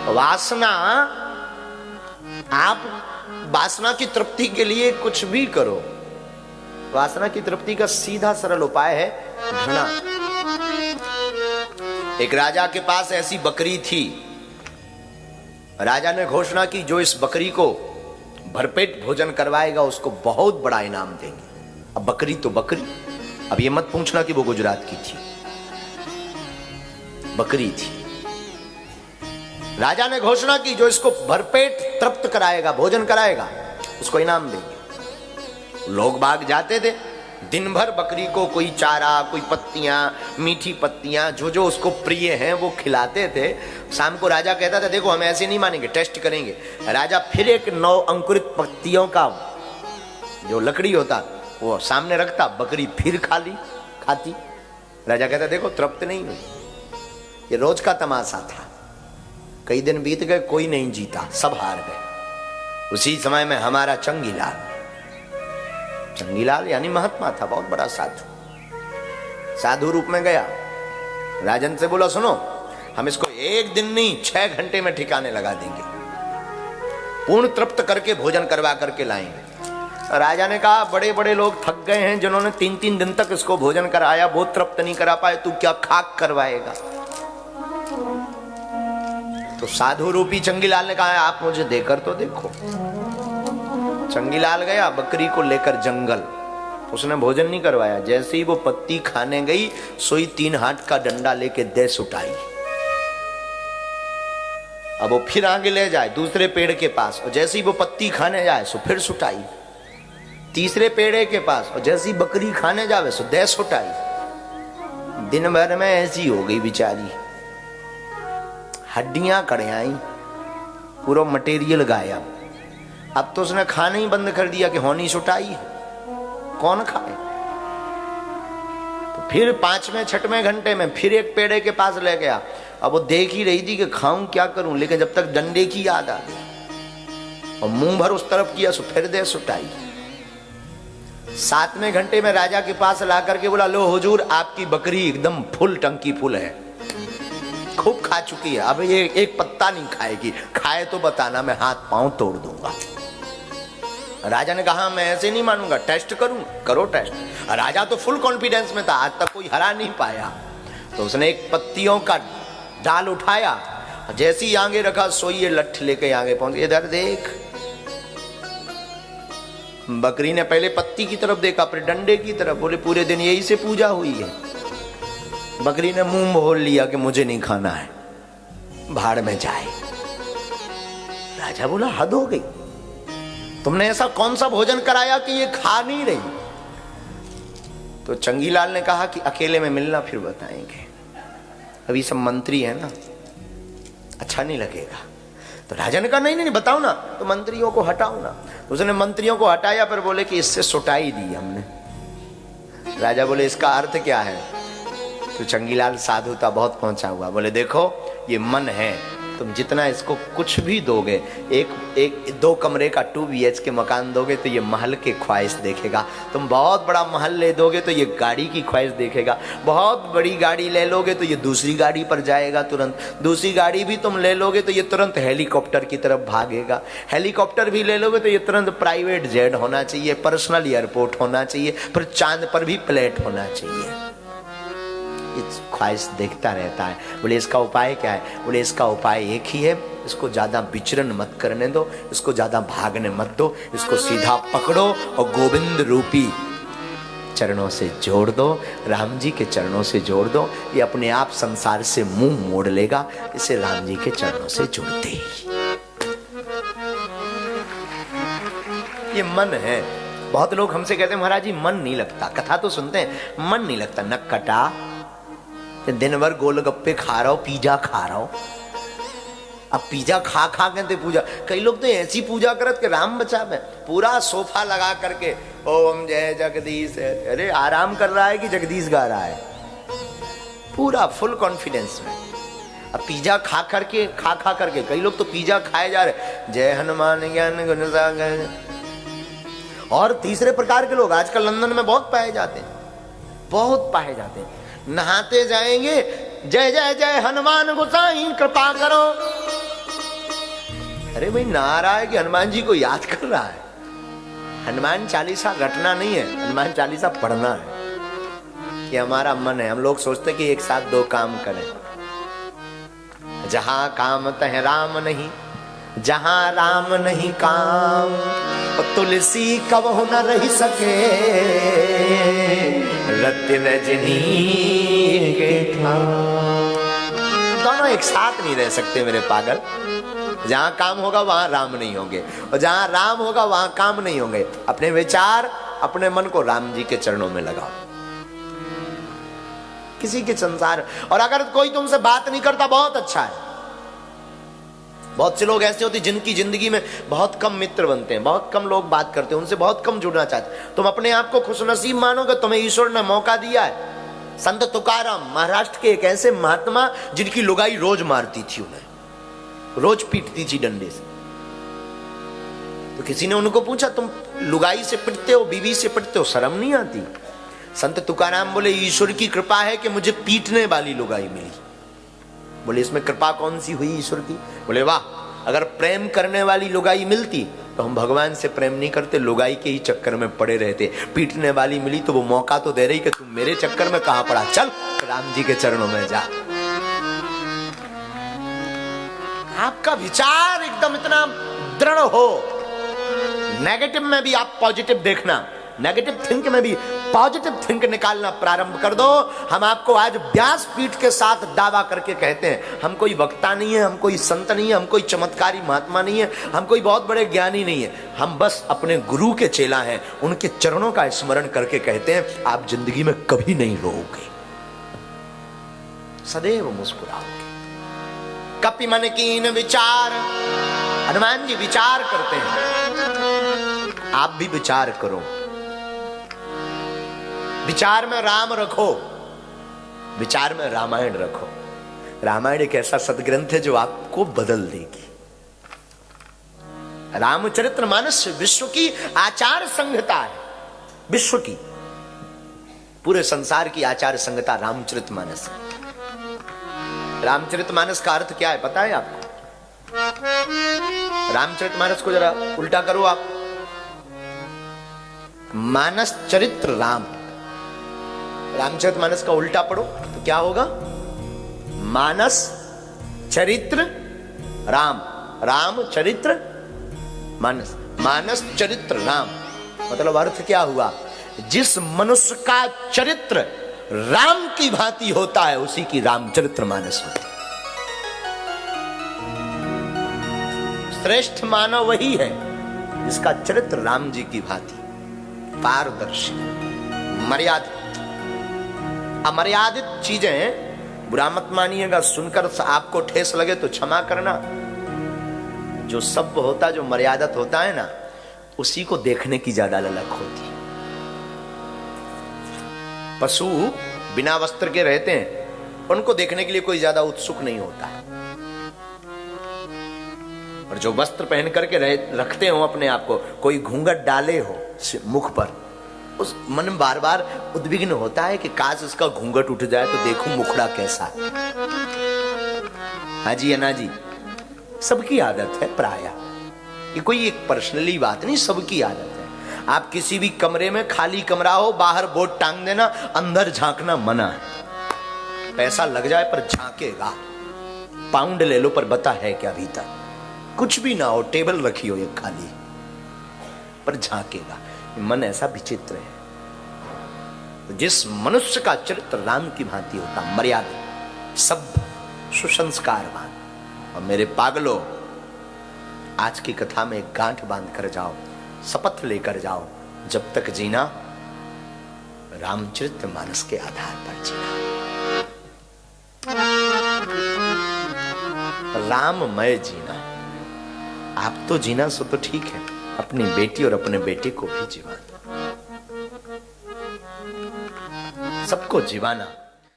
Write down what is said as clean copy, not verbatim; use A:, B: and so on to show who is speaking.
A: वासना, आप वासना की तृप्ति के लिए कुछ भी करो। वासना की तृप्ति का सीधा सरल उपाय है घृणा। एक राजा के पास ऐसी बकरी थी। राजा ने घोषणा की जो इस बकरी को भरपेट भोजन करवाएगा उसको बहुत बड़ा इनाम देंगे। अब बकरी तो बकरी, अब ये मत पूछना कि वो गुजरात की थी, बकरी थी। राजा ने घोषणा की जो इसको भरपेट तृप्त कराएगा, भोजन कराएगा, उसको इनाम देंगे। लोग बाग जाते थे, दिन भर बकरी को कोई चारा, कोई पत्तियां, मीठी पत्तियां, जो जो उसको प्रिय हैं वो खिलाते थे। शाम को राजा कहता था देखो हम ऐसे नहीं मानेंगे, टेस्ट करेंगे। राजा फिर एक 9 अंकुरित पत्तियों का जो लकड़ी होता वो सामने रखता, बकरी फिर खाती। राजा कहता देखो तृप्त नहीं हुई। ये रोज का तमाशा था। कई दिन बीत गए, कोई नहीं जीता, सब हार गए। उसी समय में हमारा चंगीलाल यानी महात्मा था, बहुत बड़ा साधु रूप में गया। राजन से बोला सुनो, हम इसको एक दिन नहीं 6 घंटे में ठिकाने लगा देंगे, पूर्ण तृप्त करके भोजन करवा करके लाएंगे। राजा ने कहा बड़े बड़े लोग थक गए हैं जिन्होंने 3-3 दिन तक इसको भोजन कराया, वो तृप्त नहीं करा पाए, तू क्या खाक करवाएगा। तो साधु रूपी चंगीलाल ने कहा आप मुझे देकर तो देखो। चंगीलाल गया बकरी को लेकर जंगल, उसने भोजन नहीं करवाया। जैसे ही वो पत्ती खाने गई, सोई 3 हाथ का डंडा लेके देश उठाई। अब वो फिर आगे ले जाए दूसरे पेड़ के पास, और जैसे ही वो पत्ती खाने जाए सो फिर सुटाई। तीसरे पेड़ के पास, और जैसे ही बकरी खाने जावे सो देश उठाई। दिन भर में ऐसी हो गई बेचारी, हड्डियां कड़ियाई, पूरा मटेरियल गायब। अब तो उसने खाना ही बंद कर दिया कि होनी सुटाई है, कौन खाए। तो फिर 5वें 6वें घंटे में फिर एक पेड़े के पास ले गया। अब वो देख ही रही थी कि खाऊं क्या करूं, लेकिन जब तक डंडे की याद आ गई और मुंह भर उस तरफ किया सो फिर दे सुटाई। 7वें घंटे में राजा के पास ला करके बोला लो हुजूर आपकी बकरी एकदम फुल टंकी फुल है, खूब खा चुकी है, अब ये एक पत्ता नहीं खाएगी, खाए तो बताना, मैं हाथ पांव तोड़ दूंगा। राजा ने कहा मैं ऐसे नहीं मानूंगा, टेस्ट करूंगा। करो टेस्ट। राजा तो फुल कॉन्फिडेंस में था, आज तक कोई हरा नहीं पाया। तो उसने एक पत्तियों का डाल उठाया, जैसे ही आगे रखा सोइए लठ लेके आगे पहुंच गए। इधर देख। बकरी ने पहले पत्ती की तरफ देखा, फिर डंडे की तरफ। बोले पूरे दिन यही से पूजा हुई है। बकरी ने मुंह मोड़ लिया कि मुझे नहीं खाना है, भाड़ में जाए। राजा बोला हद हो गई, तुमने ऐसा कौन सा भोजन कराया कि ये खा नहीं रही। तो चंगीलाल ने कहा कि अकेले में मिलना फिर बताएंगे, अभी सब मंत्री है ना, अच्छा नहीं लगेगा। तो राजा ने कहा नहीं नहीं बताओ ना, तो मंत्रियों को हटाओ ना। तो उसने मंत्रियों को हटाया, पर बोले कि इससे सुटाई दी हमने। राजा बोले इसका अर्थ क्या है। तो चंगीलाल साधु था, बहुत पहुंचा हुआ, बोले देखो ये मन है, तुम जितना इसको कुछ भी दोगे, एक 2 कमरे का 2 BHK मकान दोगे तो ये महल की ख्वाहिश देखेगा। तुम बहुत बड़ा महल ले दोगे तो ये गाड़ी की ख्वाहिश देखेगा। बहुत बड़ी गाड़ी ले लोगे तो ये दूसरी गाड़ी पर जाएगा तुरंत। दूसरी गाड़ी भी तुम ले लोगे तो ये तुरंत हेलीकॉप्टर की तरफ भागेगा। हेलीकॉप्टर भी ले लोगे तो ये तुरंत प्राइवेट जेट होना चाहिए, पर्सनल एयरपोर्ट होना चाहिए, फिर चांद पर भी प्लेट होना चाहिए। ख्वाहिश देखता रहता है। बोले इसका उपाय क्या है। बोले इसका उपाय एक ही है, इसको ज्यादा विचरण मत करने दो, इसको ज्यादा भागने मत दो, इसको सीधा पकड़ो और गोविंद रूपी चरणों से जोड़ दो, राम जी के चरणों से जोड़ दो। ये अपने आप संसार से मुंह मोड़ लेगा, इसे राम जी के चरणों से जोड़ते ही। ये मन है। बहुत लोग हमसे कहते हैं महाराज जी मन नहीं लगता, कथा तो सुनते हैं, मन नहीं लगता। नक कटा, दिन भर गोलगप्पे खा रहा हो, पिज्जा खा रहा हो। अब पिज्जा खा खा के पूजा, कई लोग तो ऐसी पूजा करत के राम बचावे, पूरा सोफा लगा करके ओम जय जगदीश। अरे आराम कर रहा है कि जगदीश गा रहा है, पूरा फुल कॉन्फिडेंस में। अब पिज्जा खा करके कई लोग तो पिज्जा खाए जा रहे, जय हनुमान ज्ञान गुण सागर। और तीसरे प्रकार के लोग आजकल लंदन में बहुत पाए जाते हैं, बहुत पाए जाते हैं। नहाते जाएंगे, जय जय जय हनुमान गोसाई कृपा करो, अरे भाई नाराज है कि हनुमान जी को याद कर रहा है। हनुमान चालीसा रटना नहीं है, हनुमान चालीसा पढ़ना है। कि हमारा मन है, हम लोग सोचते कि एक साथ दो काम करें। जहां काम तह राम नहीं, जहां राम नहीं काम, तुलसी कबहु न रही सके रत्न रजनी के ठाम। दोनों एक साथ नहीं रह सकते मेरे पागल। जहां काम होगा वहां राम नहीं होंगे, और जहां राम होगा वहां काम नहीं होंगे। अपने विचार, अपने मन को राम जी के चरणों में लगाओ, किसी के संसार। और अगर कोई तुमसे बात नहीं करता, बहुत अच्छा है। बहुत से लोग ऐसे होते हैं जिनकी जिंदगी में बहुत कम मित्र बनते हैं, बहुत कम लोग बात करते हैं, उनसे बहुत कम जुड़ना चाहते। तुम अपने आप को खुशनसीब मानोगे, तुम्हें ईश्वर ने मौका दिया है। संत तुकाराम महाराष्ट्र के एक ऐसे महात्मा जिनकी लुगाई रोज मारती थी, उन्हें रोज पीटती थी डंडे से। तो किसी ने उनको पूछा, तुम लुगाई से पिटते हो, बीवी से पिटते हो, शर्म नहीं आती? संत तुकाराम बोले, ईश्वर की कृपा है कि मुझे पीटने वाली लुगाई मिली। बोले, इसमें कृपा कौन सी हुई ईश्वर की? बोले, वाह, अगर प्रेम करने वाली लुगाई मिलती तो हम भगवान से प्रेम नहीं करते, लुगाई के ही चक्कर में पड़े रहते। पीटने वाली मिली तो वो मौका तो दे रही कि तुम मेरे चक्कर में कहां पड़ा, चल राम जी के चरणों में जा। आपका विचार एकदम इतना दृढ़ हो, नेगेटिव में भी आप पॉजिटिव देखना, नेगेटिव थिंक में भी पॉजिटिव थिंक निकालना प्रारंभ कर दो। हम आपको आज व्यासपीठ के साथ दावा करके कहते हैं, हम कोई वक्ता नहीं है, हम कोई संत नहीं है, हम कोई चमत्कारी महात्मा नहीं है, हम कोई बहुत बड़े ज्ञानी नहीं है। हम बस अपने गुरु के चेला हैं। उनके चरणों का स्मरण करके कहते हैं, आप जिंदगी में कभी नहीं रोओगे, सदैव मुस्कुराओगे। कपि मन कीन विचार, हनुमान जी विचार करते हैं, आप भी विचार करो। विचार में राम रखो, विचार में रामायण रखो। रामायण एक ऐसा सदग्रंथ है जो आपको बदल देगी। रामचरितमानस विश्व की आचार संहिता है, विश्व की, पूरे संसार की आचार संहिता रामचरितमानस है। रामचरितमानस का अर्थ क्या है पता है आपको? रामचरितमानस को जरा उल्टा करो आप, मानस चरित्र राम। रामचरितमानस का उल्टा पढ़ो तो क्या होगा? मानस चरित्र राम, राम चरित्र मानस, मानस चरित्र राम। मतलब अर्थ क्या हुआ? जिस मनुष्य का चरित्र राम की भांति होता है उसी की रामचरितमानस होती है। श्रेष्ठ मानव वही है जिसका चरित्र राम जी की भांति पारदर्शी, मर्यादित। अमर्यादित चीजें बुरा मत मानिएगा, सुनकर आपको ठेस लगे तो क्षमा करना। जो सभ्य होता, जो मर्यादित होता है ना, उसी को देखने की ज्यादा ललक होती है। पशु बिना वस्त्र के रहते हैं, उनको देखने के लिए कोई ज्यादा उत्सुक नहीं होता है। और जो वस्त्र पहन करके रखते हो अपने आप को, कोई घूंघट डाले हो मुख पर, उस मन में बार बार उद्विग्न होता है कि काश उसका घूंघट उठ जाए तो देखूं मुखड़ा कैसा है। हाँ जी, अना जी, सबकी आदत है प्राय, ये कोई एक पर्सनली बात नहीं, सबकी आदत है। आप किसी भी कमरे में, खाली कमरा हो, बाहर बोर्ड टांग देना, अंदर झांकना मना है। पैसा लग जाए पर झांकेगा, पाउंड ले लो पर बता है क्या भीतर, कुछ भी ना हो, टेबल रखी हो एक खाली, पर झांकेगा। मन ऐसा विचित्र है। जिस मनुष्य का चरित्र राम की भांति होता, मर्यादित, सभ्य, सुसंस्कारवान। और मेरे पागलों, आज की कथा में एक गांठ बांध कर जाओ, शपथ लेकर जाओ, जब तक जीना रामचरितमानस के आधार पर जीना, राममय जीना। आप तो जीना सो तो ठीक है, अपनी बेटी और अपने बेटे को भी जीवाना, सबको जीवाना।